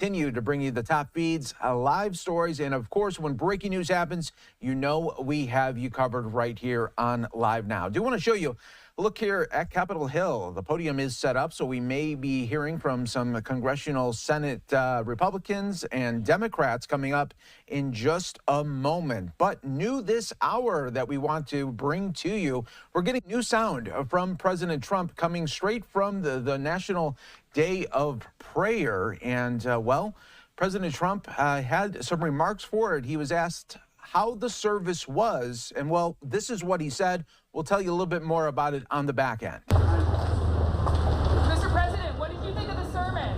Continue to bring you the top feeds, live stories, and of course, when breaking news happens, you know we have you covered right here on Live Now. I do want to show you a look here at Capitol Hill. The podium is set up, so we may be hearing from some congressional Senate Republicans and Democrats coming up in just a moment. But new this hour that we want to bring to you, we're getting new sound from President Trump coming straight from the National Day of Prayer. And, well, President Trump had some remarks for it. He was asked how the service was, and, well, this is what he said. We'll tell you a little bit more about it on the back end. Mr. President, what did you think of the sermon?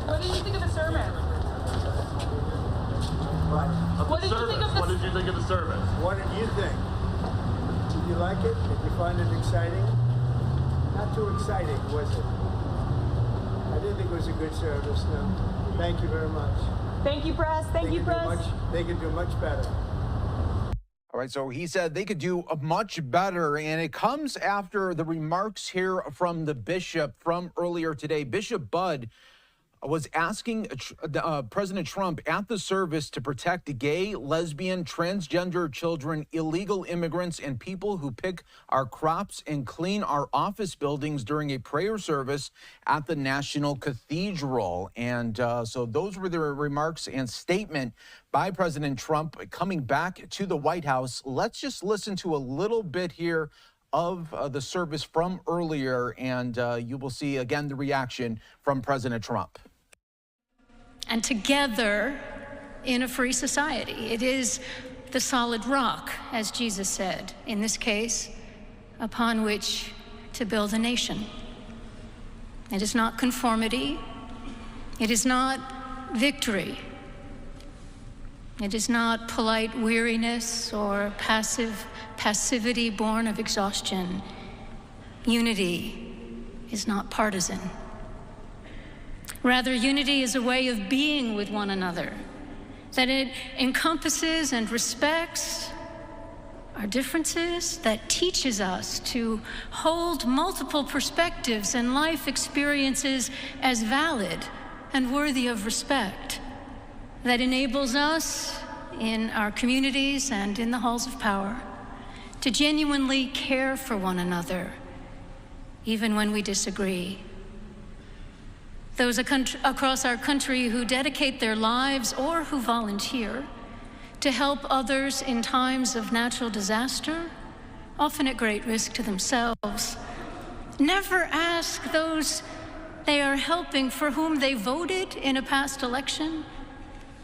What did you think of the sermon? What did you think of the What did you think of the sermon? What did you think? Did you like it? Did you find it exciting? Not too exciting, was it? I didn't think it was a good service, no. Thank you very much. Thank you, Press. Thank you, Press. They could do much better. All right, so he said they could do much better, and it comes after the remarks here from the bishop from earlier today. Bishop Budd was asking President Trump at the service to protect gay, lesbian, transgender children, illegal immigrants, and people who pick our crops and clean our office buildings during a prayer service at the National Cathedral. And so those were the remarks and statement by President Trump coming back to the White House. Let's just listen to a little bit here of the service from earlier, and you will see again the reaction from President Trump. And together in a free society, it is the solid rock, as Jesus said, in this case, upon which to build a nation. It is not conformity. It is not victory. It is not polite weariness or passivity born of exhaustion. Unity is not partisan. Rather, unity is a way of being with one another, that it encompasses and respects our differences, that teaches us to hold multiple perspectives and life experiences as valid and worthy of respect, that enables us in our communities and in the halls of power to genuinely care for one another, even when we disagree. Those across our country who dedicate their lives or who volunteer to help others in times of natural disaster, often at great risk to themselves, never ask those they are helping for whom they voted in a past election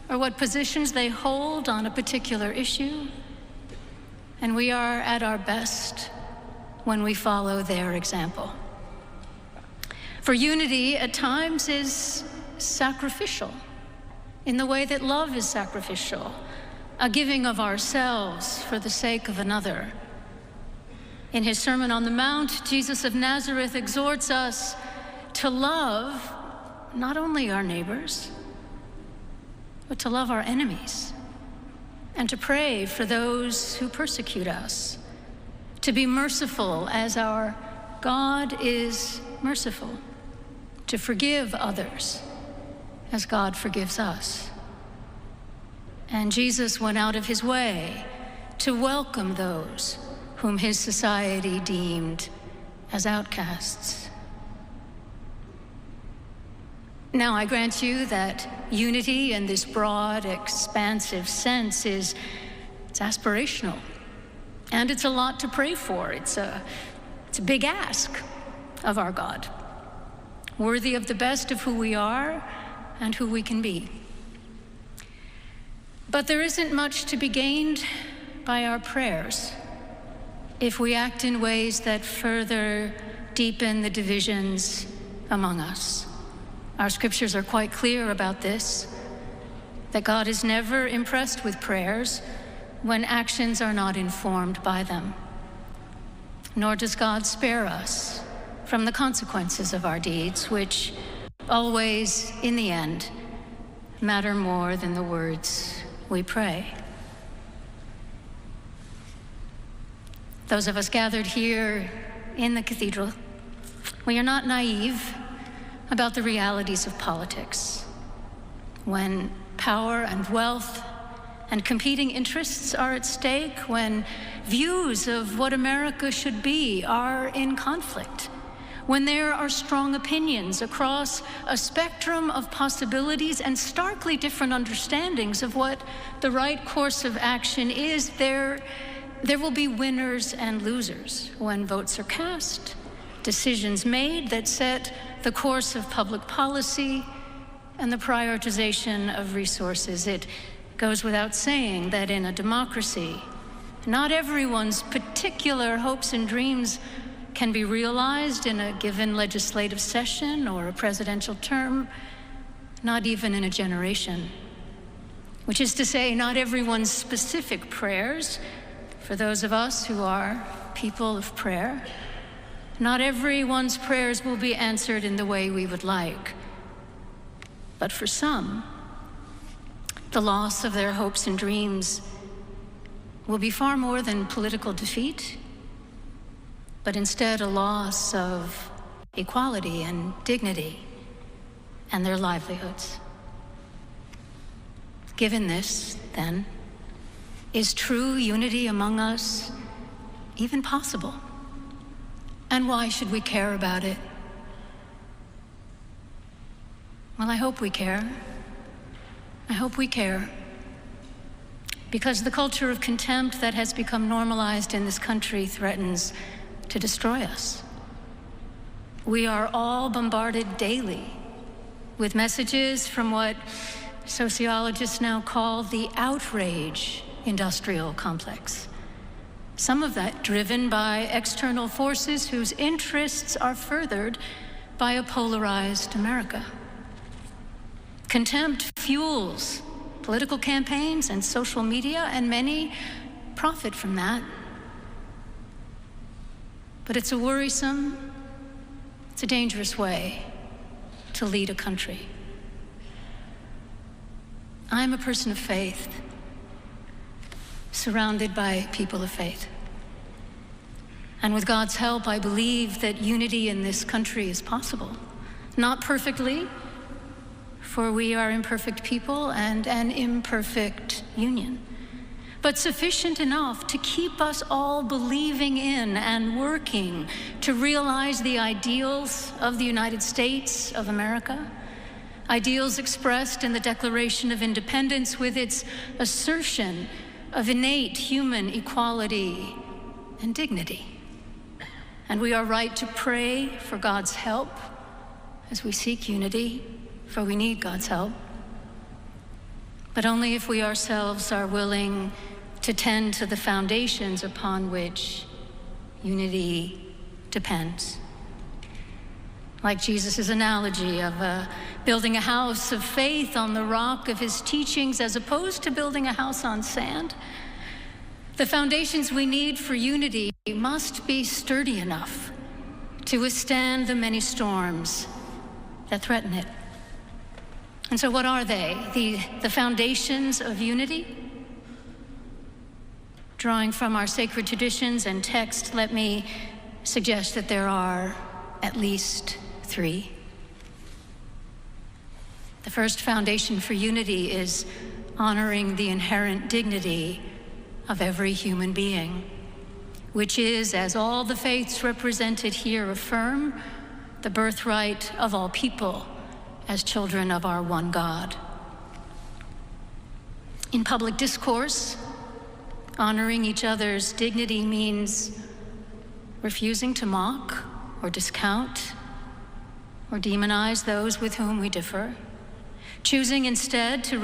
or what positions they hold on a particular issue. And we are at our best when we follow their example. For unity, at times, is sacrificial in the way that love is sacrificial, a giving of ourselves for the sake of another. In his Sermon on the Mount, Jesus of Nazareth exhorts us to love not only our neighbors, but to love our enemies, and to pray for those who persecute us, to be merciful as our God is merciful, to forgive others as God forgives us. And Jesus went out of his way to welcome those whom his society deemed as outcasts. Now, I grant you that unity in this broad, expansive sense it's aspirational, and it's a lot to pray for. It's a big ask of our God, worthy of the best of who we are and who we can be. But there isn't much to be gained by our prayers if we act in ways that further deepen the divisions among us. Our scriptures are quite clear about this, that God is never impressed with prayers when actions are not informed by them. Nor does God spare us from the consequences of our deeds, which always, in the end, matter more than the words we pray. Those of us gathered here in the cathedral, we are not naive about the realities of politics, when power and wealth and competing interests are at stake, when views of what America should be are in conflict, when there are strong opinions across a spectrum of possibilities and starkly different understandings of what the right course of action is, there will be winners and losers when votes are cast, decisions made that set the course of public policy and the prioritization of resources. It goes without saying that in a democracy, not everyone's particular hopes and dreams can be realized in a given legislative session or a presidential term, not even in a generation. Which is to say, not everyone's specific prayers, for those of us who are people of prayer, not everyone's prayers will be answered in the way we would like. But for some, the loss of their hopes and dreams will be far more than political defeat, but instead a loss of equality and dignity and their livelihoods. Given this, then, is true unity among us even possible? And why should we care about it? Well, I hope we care. I hope we care. Because the culture of contempt that has become normalized in this country threatens to destroy us. We are all bombarded daily with messages from what sociologists now call the outrage industrial complex. Some of that driven by external forces whose interests are furthered by a polarized America. Contempt fuels political campaigns and social media, and many profit from that. But it's a worrisome, it's a dangerous way to lead a country. I'm a person of faith, surrounded by people of faith. And with God's help, I believe that unity in this country is possible. Not perfectly, for we are imperfect people and an imperfect union, but sufficient enough to keep us all believing in and working to realize the ideals of the United States of America, ideals expressed in the Declaration of Independence with its assertion of innate human equality and dignity. And we are right to pray for God's help as we seek unity, for we need God's help. But only if we ourselves are willing to tend to the foundations upon which unity depends. Like Jesus' analogy of building a house of faith on the rock of his teachings as opposed to building a house on sand, the foundations we need for unity must be sturdy enough to withstand the many storms that threaten it. And so what are they? The foundations of unity? Drawing from our sacred traditions and text, let me suggest that there are at least three. The first foundation for unity is honoring the inherent dignity of every human being, which is, as all the faiths represented here affirm, the birthright of all people as children of our one God. In public discourse, honoring each other's dignity means refusing to mock or discount or demonize those with whom we differ, choosing instead to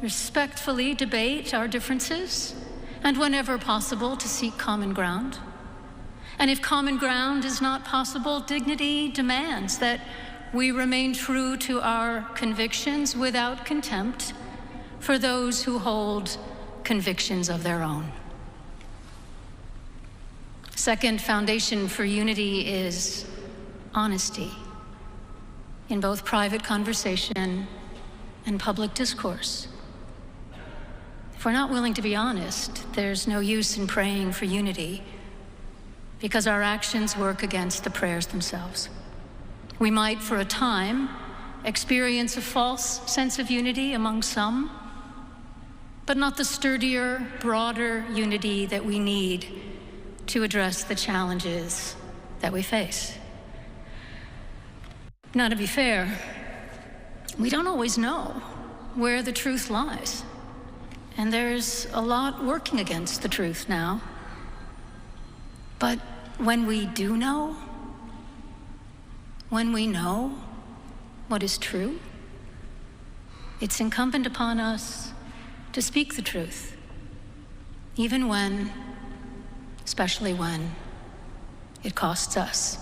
respectfully debate our differences, and whenever possible, to seek common ground. And if common ground is not possible, dignity demands that we remain true to our convictions without contempt for those who hold convictions of their own. Second foundation for unity is honesty in both private conversation and public discourse. If we're not willing to be honest, there's no use in praying for unity, because our actions work against the prayers themselves. We might, for a time, experience a false sense of unity among some, but not the sturdier, broader unity that we need to address the challenges that we face. Now, to be fair, we don't always know where the truth lies, and there's a lot working against the truth now. But when we do know, when we know what is true, it's incumbent upon us to speak the truth, even when, especially when, it costs us.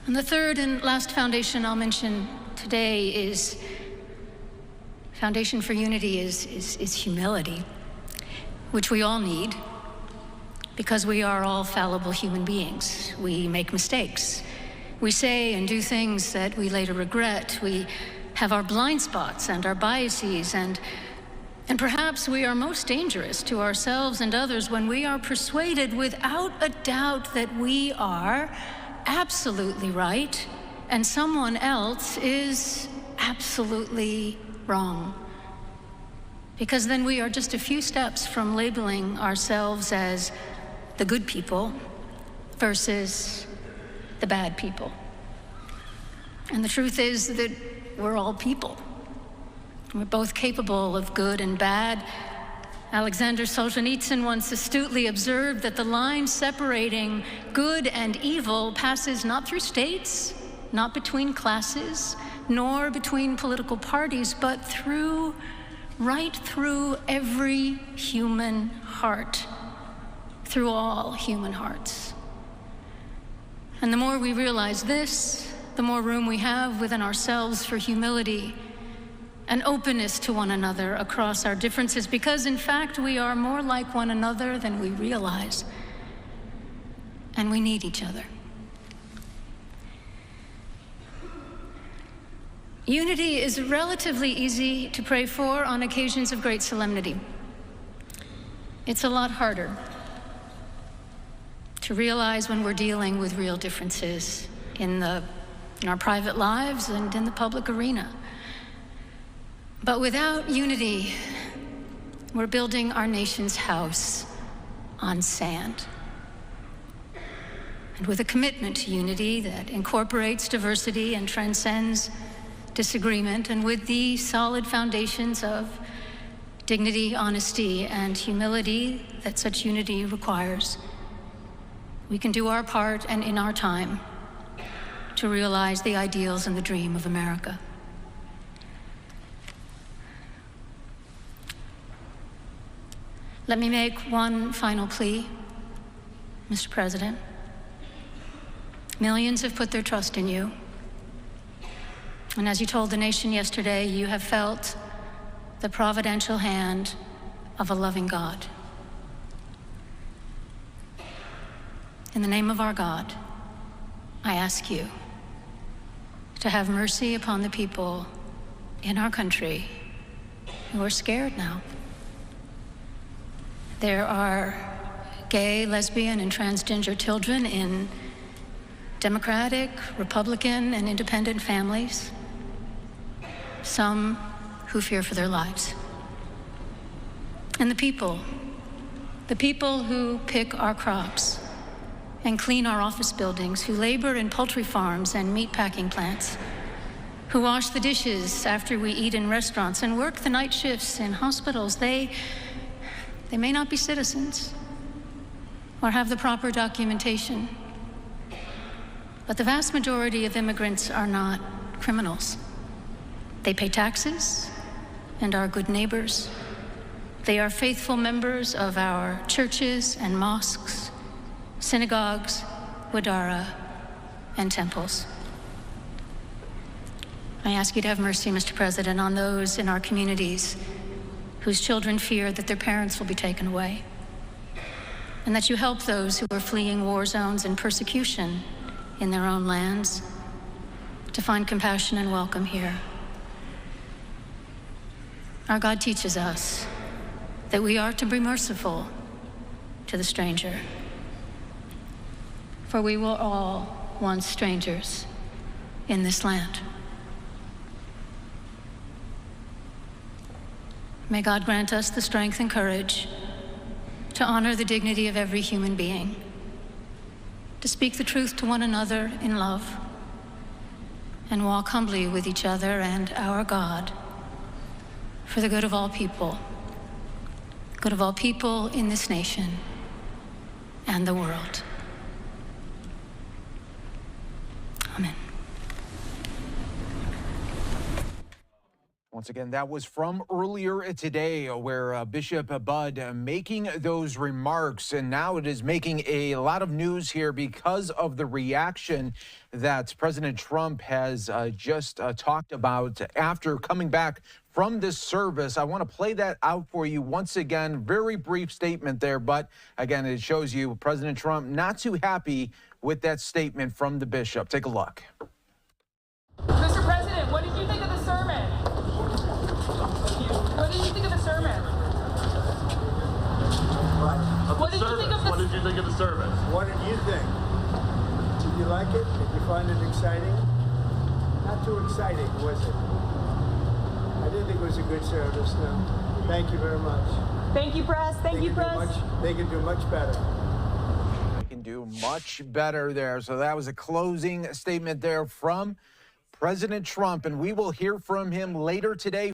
And the third and last foundation I'll mention today is, foundation for unity is humility, which we all need, because we are all fallible human beings. We make mistakes. We say and do things that we later regret. We have our blind spots and our biases, and perhaps we are most dangerous to ourselves and others when we are persuaded without a doubt that we are absolutely right and someone else is absolutely wrong. Because then we are just a few steps from labeling ourselves as the good people versus the bad people. And the truth is that we're all people. We're both capable of good and bad. Alexander Solzhenitsyn once astutely observed that the line separating good and evil passes not through states, not between classes, nor between political parties, but right through every human heart, through all human hearts. And the more we realize this, the more room we have within ourselves for humility and openness to one another across our differences, because in fact we are more like one another than we realize, and we need each other. Unity is relatively easy to pray for on occasions of great solemnity. It's a lot harder to realize when we're dealing with real differences in our private lives and in the public arena. But without unity, we're building our nation's house on sand. And with a commitment to unity that incorporates diversity and transcends disagreement, and with the solid foundations of dignity, honesty, and humility that such unity requires, we can do our part and in our time to realize the ideals and the dream of America. Let me make one final plea, Mr. President. Millions have put their trust in you. And as you told the nation yesterday, you have felt the providential hand of a loving God. In the name of our God, I ask you to have mercy upon the people in our country who are scared now. There are gay, lesbian, and transgender children in Democratic, Republican, and independent families, some who fear for their lives. And the people who pick our crops and clean our office buildings, who labor in poultry farms and meat packing plants, who wash the dishes after we eat in restaurants and work the night shifts in hospitals, they may not be citizens or have the proper documentation, but the vast majority of immigrants are not criminals. They pay taxes and are good neighbors. They are faithful members of our churches and mosques, synagogues, wadara, and temples. I ask you to have mercy, Mr. President, on those in our communities whose children fear that their parents will be taken away, and that you help those who are fleeing war zones and persecution in their own lands to find compassion and welcome here. Our God teaches us that we are to be merciful to the stranger. for we were all once strangers in this land. May God grant us the strength and courage to honor the dignity of every human being, to speak the truth to one another in love, and walk humbly with each other and our God for the good of all people in this nation and the world. Amen. Once again, that was from earlier today where Bishop Budd making those remarks. And now it is making a lot of news here because of the reaction that President Trump has just talked about after coming back from this service. I want to play that out for you once again. Very brief statement there, but again, it shows you President Trump not too happy with that statement from the bishop. Take a look. Mr. President, what did you think of the sermon? What did you think of the sermon? What did you think of the What did you think of the sermon? What did you think? Did you like it? Did you find it exciting? Not too exciting, was it? I didn't think it was a good service, no. Thank you very much. Thank you, press. Thank you, press. They can do much better. They can do much better there. So that was a closing statement there from President Trump, and we will hear from him later today.